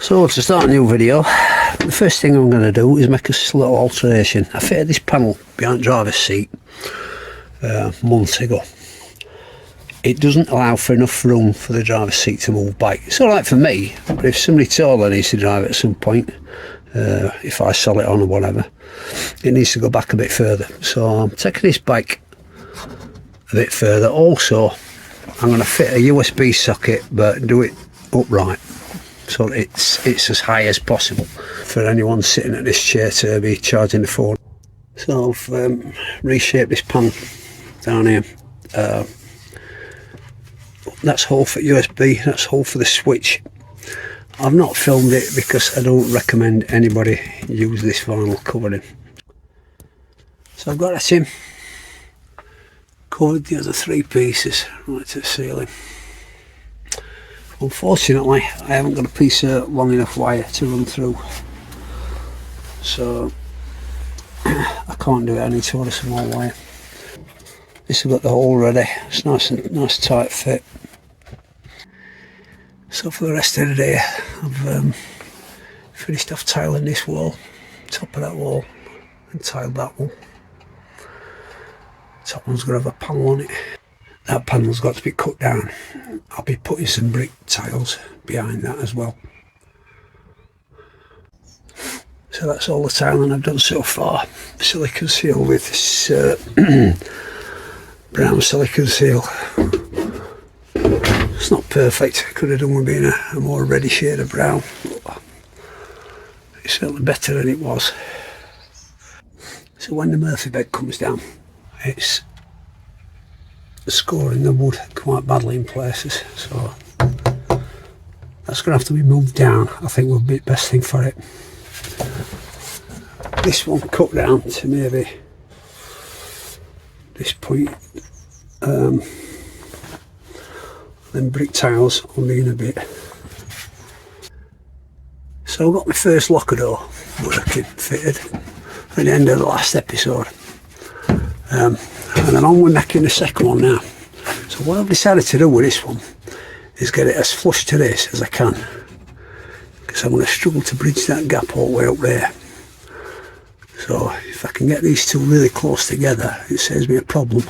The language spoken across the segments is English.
So to start a new video, the first thing I'm going to do is make a little alteration. I fitted this panel behind the driver's seat months ago. It doesn't allow for enough room for the driver's seat to move back. It's alright for me, but if somebody taller needs to drive it at some point, if I sell it on or whatever, it needs to go back a bit further. So I'm taking this back a bit further. Also, I'm going to fit a USB socket but do it upright, so it's as high as possible for anyone sitting at this chair to be charging the phone. So I've reshaped this panel down here. That's hole for USB, that's hole for the switch. I've not filmed it because I don't recommend anybody use this vinyl covering. So I've got that in, covered the other three pieces right to the ceiling. Unfortunately, I haven't got a piece of long enough wire to run through, so I can't do it. I need to order some more wire. This has got the hole ready. It's nice tight fit. So for the rest of the day, I've finished off tiling this wall, top of that wall, and tiled that one. Top one's going to have a panel on it. That panel's got to be cut down. I'll be putting some brick tiles behind that as well. So that's all the tiling I've done so far. Silicone seal with this brown silicone seal. It's not perfect. Could have done with being a more reddy shade of brown. But it's certainly better than it was. So when the Murphy bed comes down, it's scoring the wood quite badly in places, so that's going to have to be moved down. I think would be the best thing for it. This one cut down to maybe this point, then brick tiles on me in a bit. So I've got my first locker door working, fitted at the end of the last episode. And then on we're necking the second one now. So what I've decided to do with this one is get it as flush to this as I can, because I'm going to struggle to bridge that gap all the way up there. So if I can get these two really close together, it saves me a problem.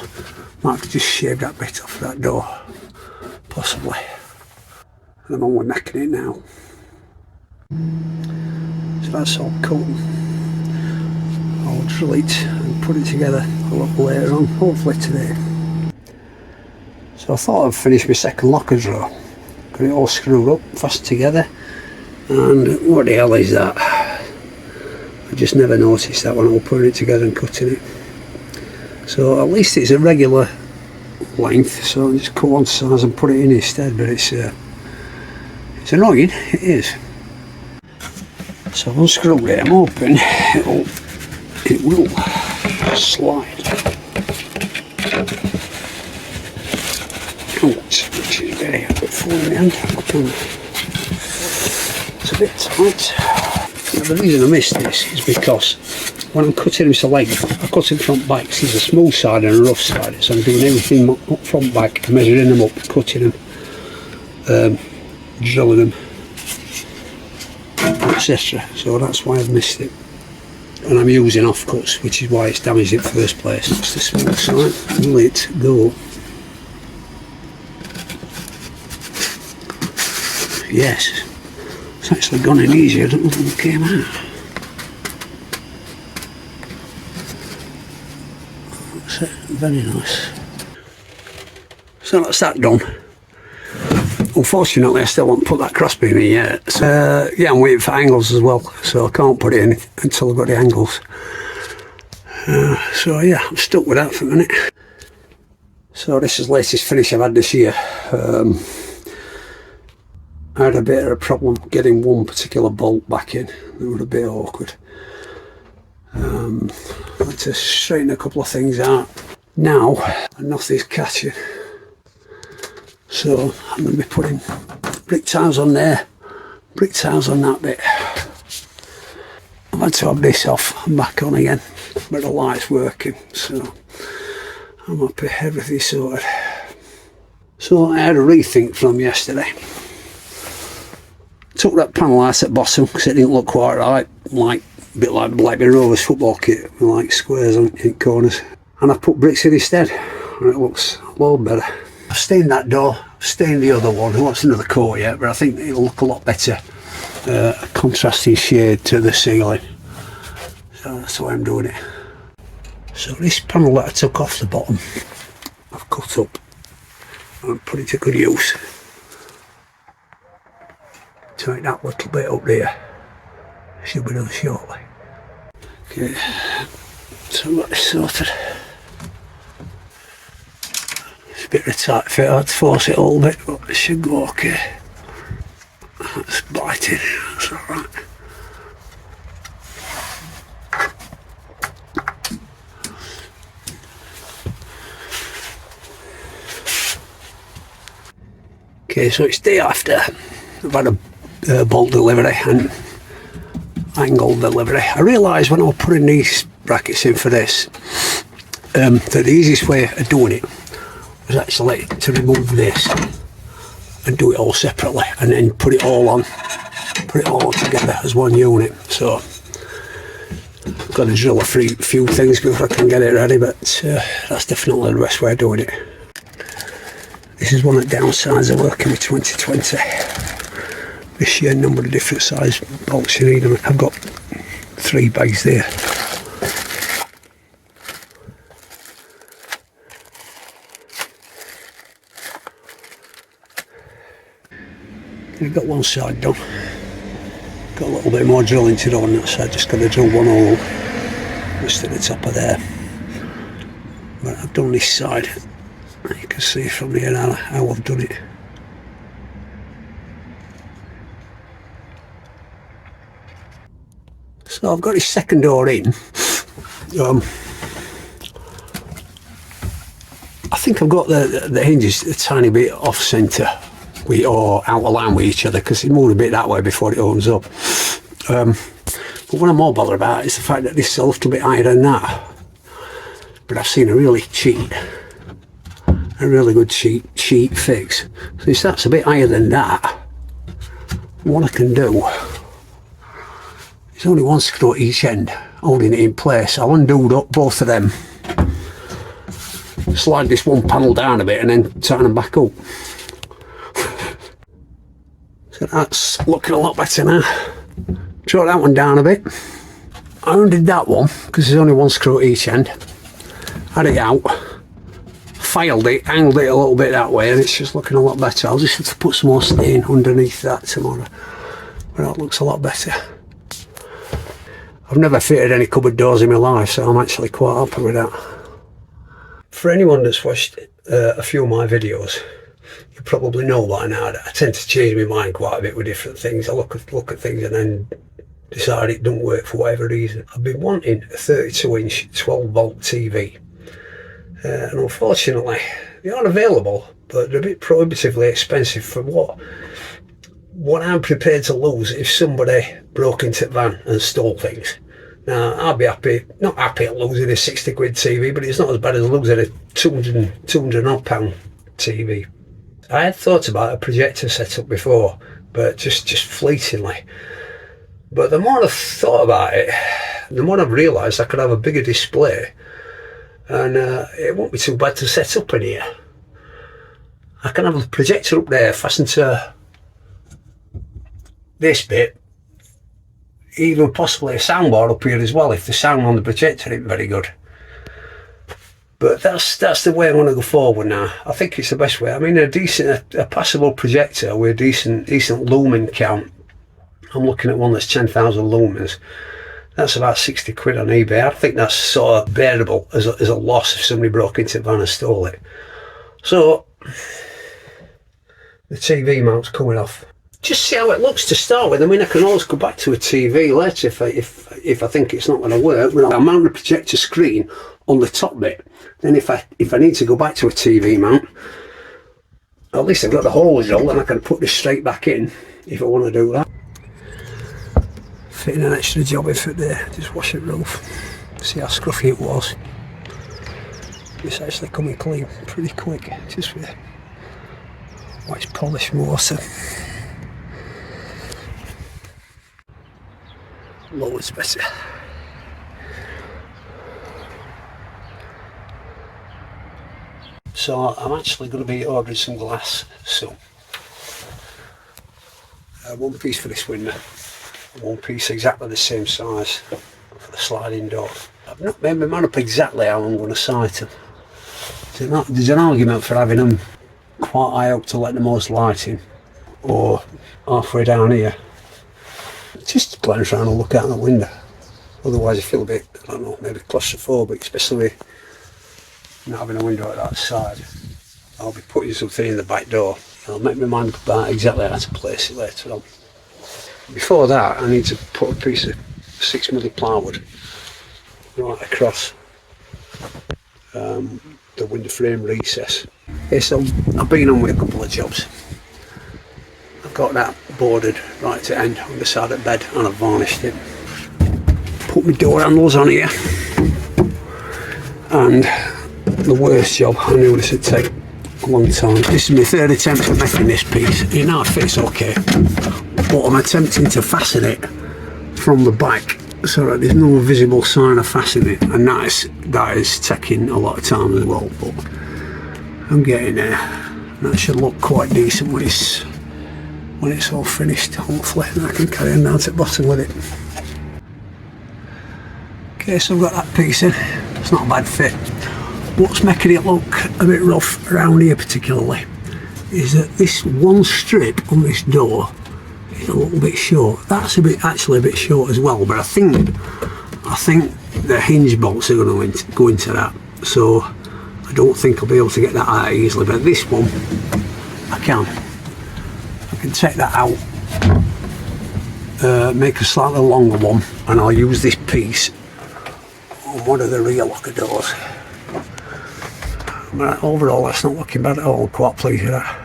Might have to just shave that bit off that door, possibly. And I'm on with necking it now. So that's all cool. I'll drill it and put it together a little later on, hopefully today. So I thought I'd finish my second locker drawer. Got it all screwed up, fast together. And what the hell is that? I just never noticed that when I was putting it together and cutting it. So at least it's a regular length, so I'll just cut one size and put it in instead, but it's annoying, it is. So I've unscrewed it, I'm hoping it will slide out, which is very a bit full in the hand. It's a bit tight. Now, the reason I missed this is because when I'm cutting him to length, I cut him front back. So there's a smooth side and a rough side, so I'm doing everything up front back, measuring them up, cutting them, drilling them, etc. So that's why I've missed it. And I'm using offcuts, which is why it's damaged in the first place. It's the smooth side. Will it go? Yes. It's actually gone in easier than it came out. That's it. Very nice. So that's that done. Unfortunately, I still haven't put that crossbeam in yet. So, yeah, I'm waiting for angles as well, so I can't put it in until I've got the angles. So yeah, I'm stuck with that for a minute. So this is the latest finish I've had this year. I had a bit of a problem getting one particular bolt back in. It was a bit awkward. I had to straighten a couple of things out. Now, nothing's catching. So I'm going to be putting brick tiles on there, brick tiles on that bit. I've had to have this off and back on again, but the light's working, so I'm happy, everything's sorted. So, So I had a rethink from yesterday. Took that panel out at the bottom because it didn't look quite right, like a bit like Blackburn Rovers football kit, with like squares on in corners. And I put bricks in instead, and it looks a lot better. I've stained that door, I've stained the other one. I want another coat yet, but I think it'll look a lot better. A contrasting shade to the ceiling. So that's why I'm doing it. So this panel that I took off the bottom, I've cut up and put it to good use. Tighten that little bit up there. Should be done shortly. Okay, so I've got this sorted. It's a bit of a tight fit, I had to force it a little bit, but it should go okay. That's biting, that's alright. Okay, so it's day after. I've had a bolt delivery and angle delivery. I realised when I was putting these brackets in for this that the easiest way of doing it was actually to remove this and do it all separately and then put it all together as one unit. So I've got to drill a few things before I can get it ready, but that's definitely the best way of doing it. This is one of the downsides of working with 2020. The sheer number of different size bolts you need. I've got 3 bags there. I've got one side done. Got a little bit more drilling to do on that side. Just got to drill one hole just at the top of there. But I've done this side. You can see from here now how I've done it. So I've got this second door in. I think I've got the hinges a tiny bit off centre or out of line with each other because it moved a bit that way before it opens up. But what I'm more bothered about is the fact that this is a little bit higher than that. But I've seen a really good cheap fix. Since that's a bit higher than that, what I can do, there's only one screw at each end holding it in place. I'll undo both of them, slide this one panel down a bit and then tighten them back up. So that's looking a lot better now. Draw that one down a bit. I undid that one because there's only one screw at each end. Had it out, filed it, angled it a little bit that way, and it's just looking a lot better. I'll just have to put some more stain underneath that tomorrow, but that looks a lot better. I've never fitted any cupboard doors in my life, so I'm actually quite happy with that. For anyone that's watched a few of my videos, you probably know by now that I tend to change my mind quite a bit with different things. I look at things and then decide it don't work for whatever reason. I've been wanting a 32-inch 12-volt TV, and unfortunately they aren't available, but they're a bit prohibitively expensive for what I'm prepared to lose if somebody broke into the van and stole things. Now, I'd be not happy at losing a 60 quid TV, but it's not as bad as losing a 200 odd pound TV. I had thought about a projector setup before, but just fleetingly. But the more I've thought about it, the more I've realised I could have a bigger display, and it won't be too bad to set up in here. I can have a projector up there fastened to this bit, even possibly a soundboard up here as well if the sound on the projector isn't very good. But that's the way I'm going to go forward now. I think it's the best way. I mean, a passable projector with a decent lumen count. I'm looking at one that's 10,000 lumens. That's about 60 quid on eBay. I think that's sort of bearable as a loss if somebody broke into the van and stole it. So the TV mount's coming off. Just see how it looks to start with. I mean, I can always go back to a TV later if I think it's not going to work. I'll mount the projector screen on the top bit. Then if I need to go back to a TV mount, at least I've got the hole drilled and I can put this straight back in if I want to do that. Fitting an extra job if it there, just wash it roof. See how scruffy it was. It's actually coming clean pretty quick, just with white polished water. Loads better. So I'm actually going to be ordering some glass soon. One piece for this window, one piece exactly the same size for the sliding door. I've not made my mind up exactly how I'm going to site them. There's an argument for having them quite high up to let the most light in, or halfway down here. Just playing around and look out the window. Otherwise I feel a bit, I don't know, maybe claustrophobic, especially not having a window at that side. I'll be putting something in the back door. I'll make my mind up about exactly how to place it later on. Before that, I need to put a piece of 6mm plywood right across the window frame recess. Okay, so I've been on with a couple of jobs. I've got that boarded right to end on the side of the bed and I've varnished it. Put my door handles on here, and the worst job, I knew this would take a long time. This is my third attempt at making this piece. It now fits okay, but I'm attempting to fasten it from the back so that there's no visible sign of fastening, and that is taking a lot of time as well, but I'm getting there. That should look quite decent when it's all finished, hopefully, and I can carry on down to the bottom with it. Okay, so I've got that piece in. It's not a bad fit. What's making it look a bit rough around here particularly is that this one strip on this door is a little bit short. That's actually a bit short as well, but I think the hinge bolts are going to go into that, so I don't think I'll be able to get that out easily, but this one I can take that out, make a slightly longer one, and I'll use this piece on one of the rear locker doors. But overall that's not looking bad at all. I'm quite pleased with that.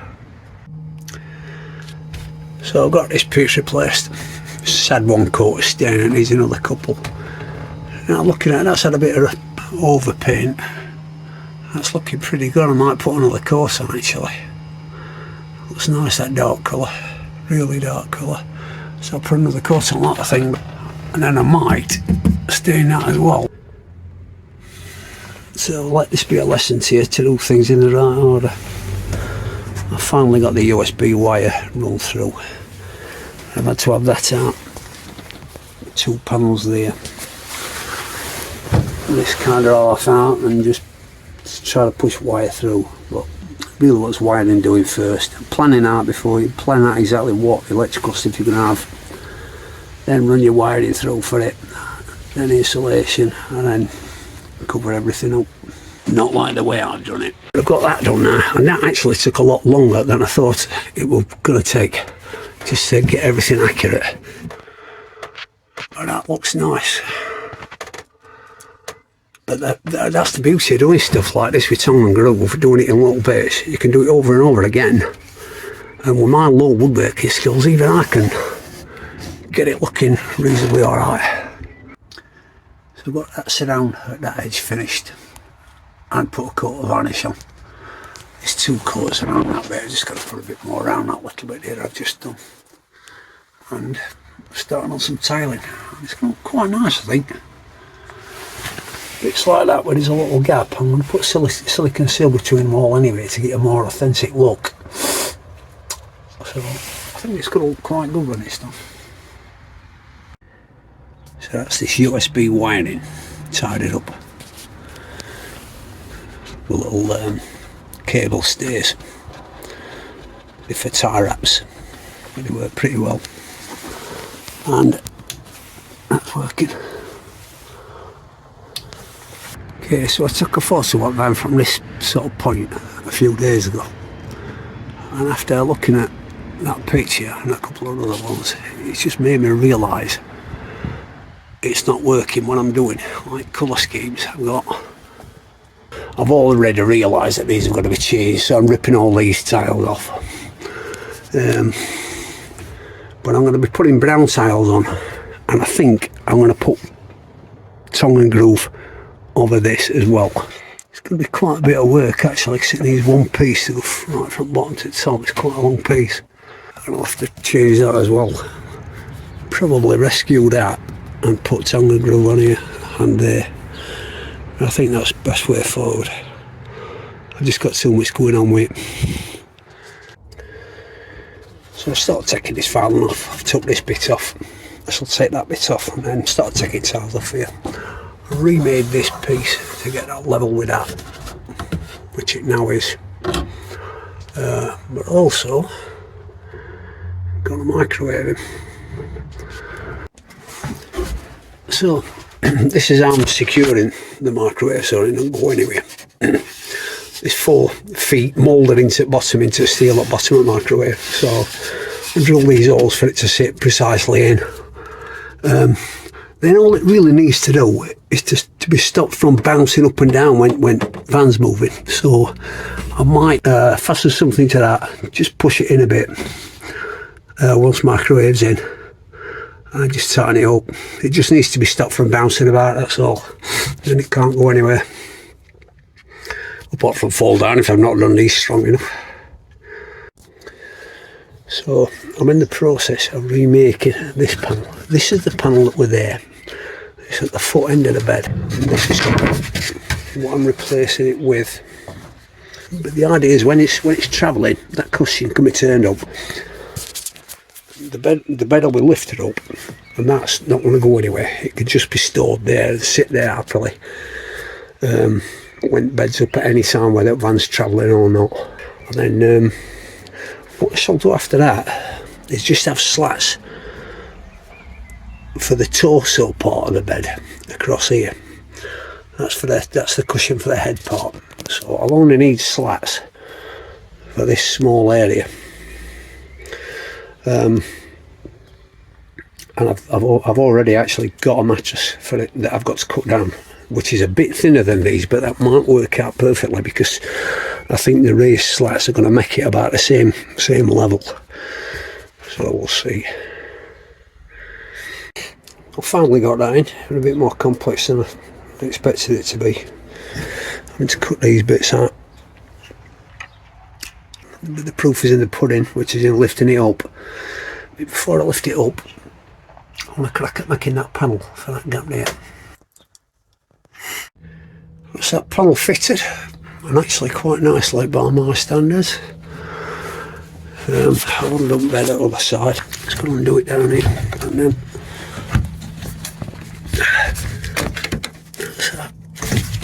So I've got this piece replaced. It's had one coat of stain and needs another couple. Now looking at it, that's had a bit of overpaint. That's looking pretty good. I might put another coat on actually. Looks nice, that dark colour, really dark colour. So I'll put another coat on that, I think, and then I might stain that as well. So let this be a lesson to you to do things in the right order. I finally got the USB wire run through. I've had to have that out. 2 panels there. This kind of off out and just try to push wire through. But really what's wiring doing first. Planning out before you plan out exactly what electrical stuff you're going to have. Then run your wiring through for it. Then insulation, and then cover everything up. Not like the way I've done it. I've got that done now, and that actually took a lot longer than I thought it was going to take, just to get everything accurate. But that looks nice. But that's the beauty of doing stuff like this with tongue and groove, doing it in little bits. You can do it over and over again, and with my low woodworking skills, even I can get it looking reasonably alright. So I've got that surround at that edge finished and put a coat of varnish on. There's 2 coats around that bit. I've just got to put a bit more around that little bit here I've just done. And starting on some tiling. It's going to look quite nice, I think. Bits like that where there's a little gap. I'm going to put silicone seal between them all anyway to get a more authentic look. So I think it's going to look quite good when it's done. So that's this USB wiring, tied it up. The little cable stays. They're for tie wraps. They work pretty well. And that's working. Okay, so I took a photo of them from this sort of point a few days ago. And after looking at that picture and a couple of other ones, it's just made me realise it's not working what I'm doing, like colour schemes. I've already realised that these are going to be changed, so I'm ripping all these tiles off. But I'm going to be putting brown tiles on, and I think I'm going to put tongue and groove over this as well. It's going to be quite a bit of work actually, because it needs one piece to go right from bottom to top. It's quite a long piece. I'll have to change that as well. Probably rescue that and put tongue and groove on here and there. I think that's the best way forward. I've just got too much going on with it. So I started taking this filing off. I've took this bit off. I shall take that bit off and then start taking tiles off here. I remade this piece to get that level with that, which it now is. But also got a microwave in. So this is how I'm securing the microwave so it doesn't go anywhere. There's 4 feet moulded into the bottom, into the steel at the bottom of the microwave. So I drill these holes for it to sit precisely in. Then all it really needs to do is to be stopped from bouncing up and down when van's moving. So I might fasten something to that, just push it in a bit once microwave's in. And just tighten it up. It just needs to be stopped from bouncing about, that's all. Then it can't go anywhere. Apart from fall down if I've not done these strong enough. So I'm in the process of remaking this panel. This is the panel that were there. It's at the foot end of the bed. And this is what I'm replacing it with. But the idea is when it's travelling, that cushion can be turned up. The bed will be lifted up, and that's not going to go anywhere. It could just be stored there and sit there happily. When bed's up at any time, whether the van's travelling or not. And then what I shall do after that is just have slats for the torso part of the bed across here. That's the cushion for the head part. So I'll only need slats for this small area. And I've already actually got a mattress for it that I've got to cut down, which is a bit thinner than these, but that might work out perfectly because I think the raised slats are going to make it about the same level. So we'll see. I finally got that in. It's a bit more complex than I expected it to be. I'm going to cut these bits out. But the proof is in the pudding, which is in lifting it up. But before I lift it up, I want to crack at making that panel for that gap there. That's that panel fitted, and actually quite nicely by my standards. I'll undo the bed at the other side. Just going to undo it down here, and then that's that.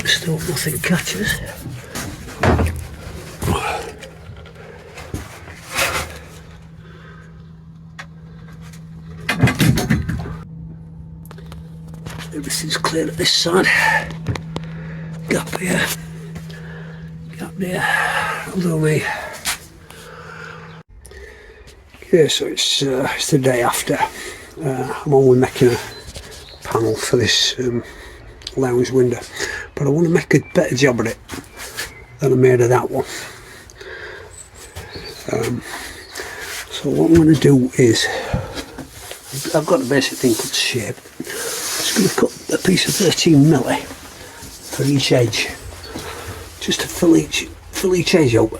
Just hope nothing catches. Everything's clear at this side. Gap here. Gap there. That'll do me. Okay, so it's the day after. I'm only making a panel for this lounge window, but I want to make a better job of it than I made of that one. So what I'm going to do is, I've got the basic thing cut to shape. I'm just going to cut a piece of 13mm for each edge, just to fill each edge up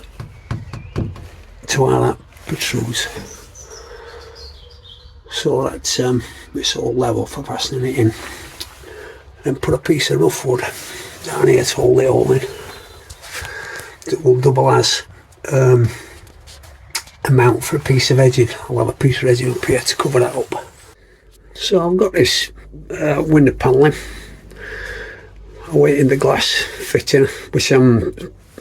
to where that protrudes, so that it's all level for fastening it in. And put a piece of rough wood down here to hold it all in. It will double as a mount for a piece of edging. I'll have a piece of edging up here to cover that up. So I've got this window panelling awaiting the glass fitting, which I'm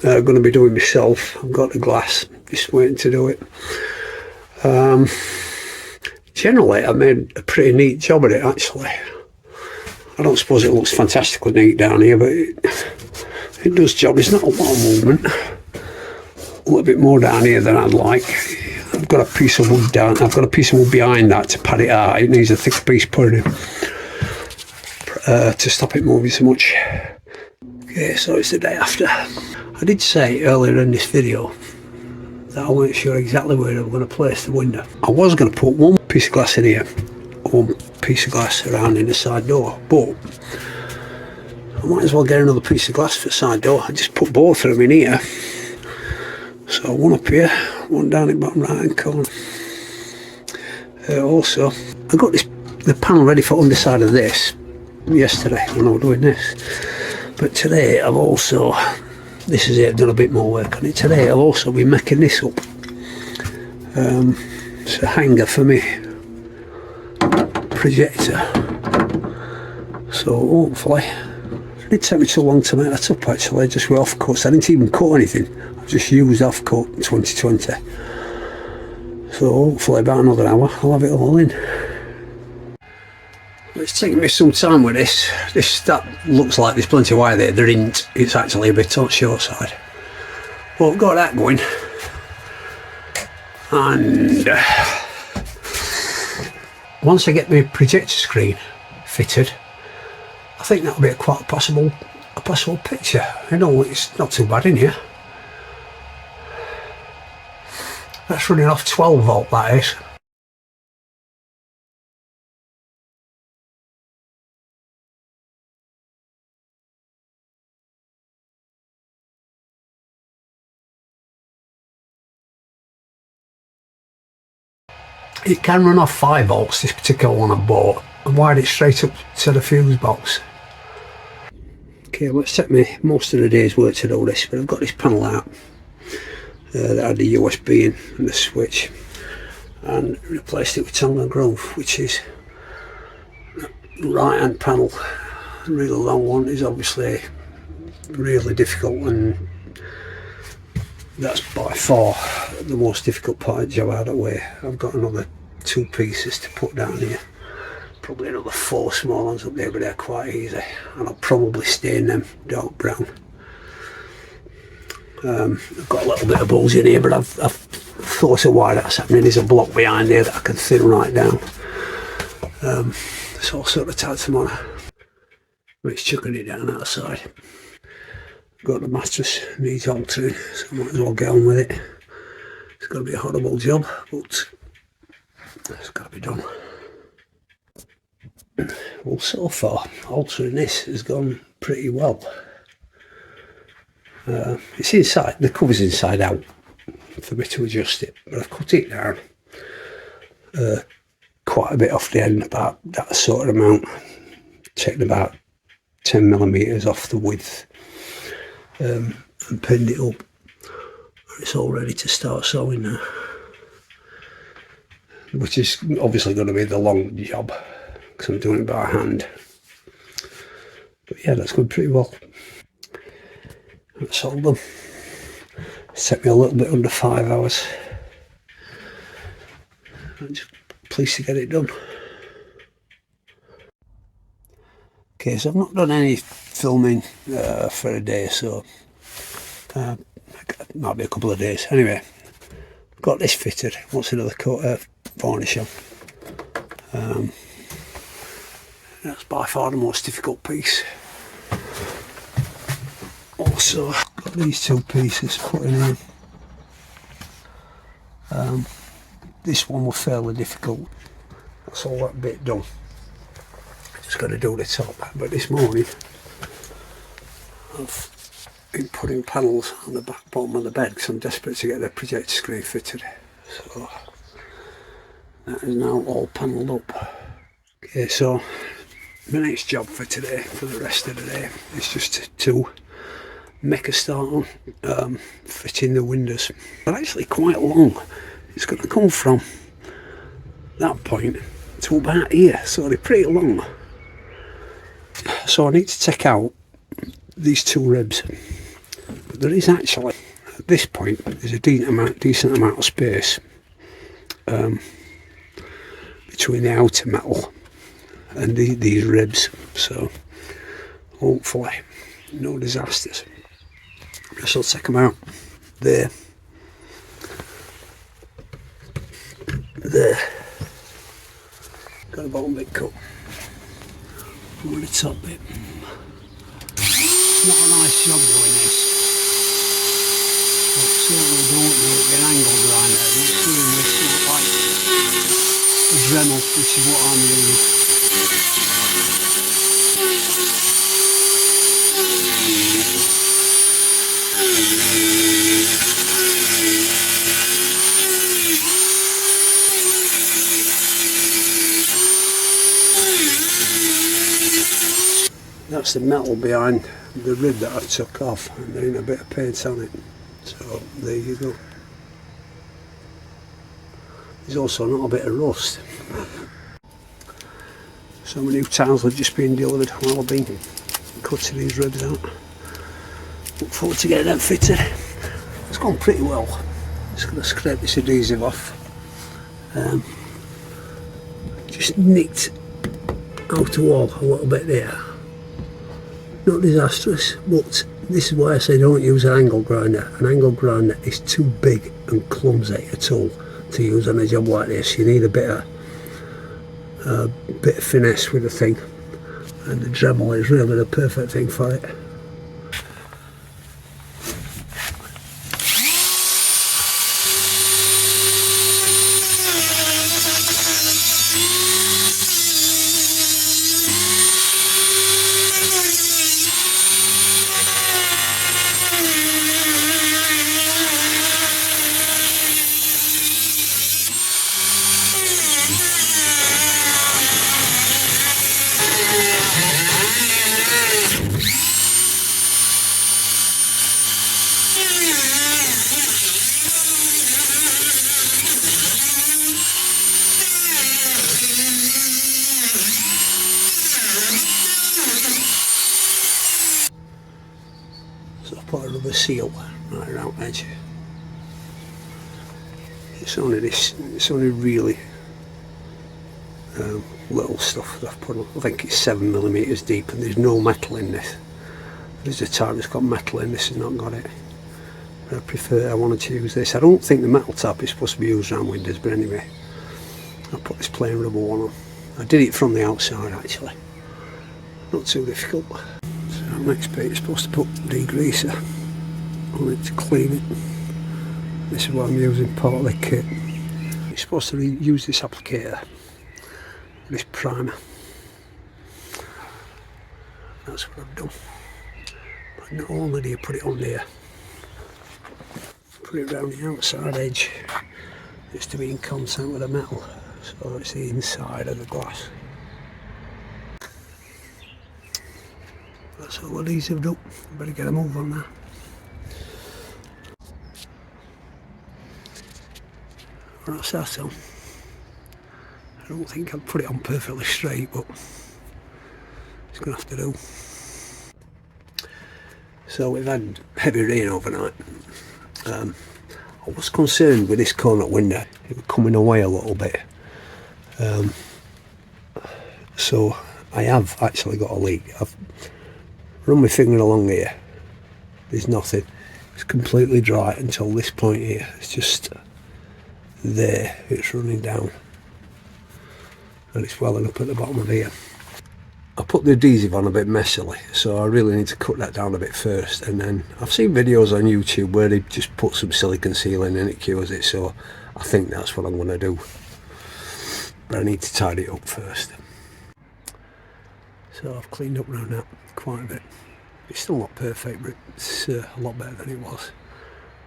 going to be doing myself. I've got the glass, just waiting to do it. Generally I made a pretty neat job of it actually. I don't suppose it looks fantastically neat down here, but it does job. It's not a lot of movement. A little bit more down here than I'd like. I've got a piece of wood down. I've got a piece of wood behind that to pad it out. It needs a thick piece put in to stop it moving so much. Okay, so it's the day after. I did say earlier in this video that I weren't sure exactly where I was going to place the window. I was going to put one piece of glass in here, one piece of glass around in the side door, but I might as well get another piece of glass for the side door. I just put both of them in here. So one up here, one down in the bottom right hand corner. Also, I got this the panel ready for underside of this yesterday when I was doing this, but today I've also, this is it, I've done a bit more work on it. Today I've also been making this up. It's a hanger for me projector, so hopefully, it didn't take me too long to make that up actually. I just went off cuts, I didn't even cut anything, I just used off cut 2020. So hopefully about another hour I'll have it all in. It's taking me some time with this. That looks like there's plenty of wire there. There isn't. It's actually a bit on the short side. Well, I've got that going. And once I get my projector screen fitted, I think that'll be quite a possible picture. You know, it's not too bad in here. That's running off 12 volt, that is. It can run off 5 volts, this particular one I bought. I wired it straight up to the fuse box. Okay, well, it's taken me most of the day's work to do this, but I've got this panel out that had the USB in and the switch, and replaced it with Tonga Grove, which is right hand panel. The really long one is obviously really difficult, and that's by far the most difficult part of the job out of the way. I've got another 2 pieces to put down here, probably another 4 small ones up there, but they're quite easy, and I'll probably stain them dark brown. I've got a little bit of bulge in here, but I've thought of why that's happening. There's a block behind there that I can thin right down. It's all sort of tight tomorrow. It's chucking it down outside. Got the mattress, needs altering, so I might as well get on with it. It's going to be a horrible job, but it's got to be done. Well, so far, altering this has gone pretty well. It's inside, the cover's inside out for me to adjust it, but I've cut it down quite a bit off the end, about that sort of amount, taking about 10mm off the width, and pinned it up. It's all ready to start sewing now, which is obviously going to be the long job because I'm doing it by hand. But yeah, that's going pretty well. That's all done. It's taken me a little bit under 5 hours. I'm just pleased to get it done. Okay, so I've not done any filming for a day or so. Might be a couple of days. Anyway, got this fitted. Wants another coat of varnish on. That's by far the most difficult piece. Also, got these 2 pieces putting in. This one was fairly difficult. That's all that bit done. Just got to do the top. But this morning, I've been putting panels on the back bottom of the bed because I'm desperate to get the projector screen fitted. So that is now all panelled up. Okay, so my next job for today, for the rest of the day, is just to make a start on fitting the windows. They're actually quite long. It's going to come from that point to about here, so they're pretty long. So I need to take out these 2 ribs. But there is actually, at this point, there's a decent amount of space between the outer metal and these ribs. So hopefully no disasters. I shall take them out there, there. Got a bottom bit cut. On the top bit. Not a nice job doing this, but certainly don't do it with angles around it. It's doing this sort of like a Dremel, which is what I'm using. That's the metal behind the rib that I took off, and there ain't a bit of paint on it. So there you go. There's also a little bit of rust. So my new tiles have just been delivered while I've been cutting these ribs out. Look forward to getting them fitted. It's gone pretty well. Just going to scrape this adhesive off. Just nicked outer wall a little bit there. Not disastrous, but this is why I say don't use an angle grinder. An angle grinder is too big and clumsy a tool to use on a job like this. You need a bit of finesse with the thing, and the Dremel is really the perfect thing for it. So I put a rubber seal right around the edge. It's only really little stuff that I've put on. I think it's 7mm deep, and there's no metal in this. There's a type that's got metal in, this has not got it. I wanted to use this. I don't think the metal tap is supposed to be used around windows, but anyway, I put this plain rubber one on. I did it from the outside actually. Not too difficult. So next bit is supposed to put degreaser on it to clean it. This is what I'm using, part of the kit. You're supposed to use this applicator, this primer. That's what I've done. But not only do you put it on there, put it around the outside edge just to be in contact with the metal, so it's the inside of the glass. That's all these have done. Better get a move on that. That's that on. I don't think I'll put it on perfectly straight, but it's going to have to do. So we've had heavy rain overnight. I was concerned with this corner window, it was coming away a little bit. So I have actually got a leak. I've run my finger along here, there's nothing. It's completely dry until this point here. It's just there, it's running down. And it's welling up at the bottom of here. I put the adhesive on a bit messily, so I really need to cut that down a bit first, and then I've seen videos on YouTube where they just put some silicone sealing and it cures it, so I think that's what I'm going to do. But I need to tidy it up first. So I've cleaned up around that quite a bit. It's still not perfect, but it's a lot better than it was.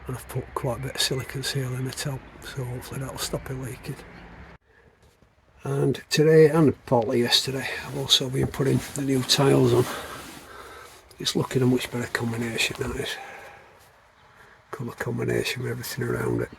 And I've put quite a bit of silicone seal in the top, so hopefully that'll stop it leaking. And today, and partly yesterday, I've also been putting the new tiles on. It's looking a much better combination, that is. Colour combination with everything around it.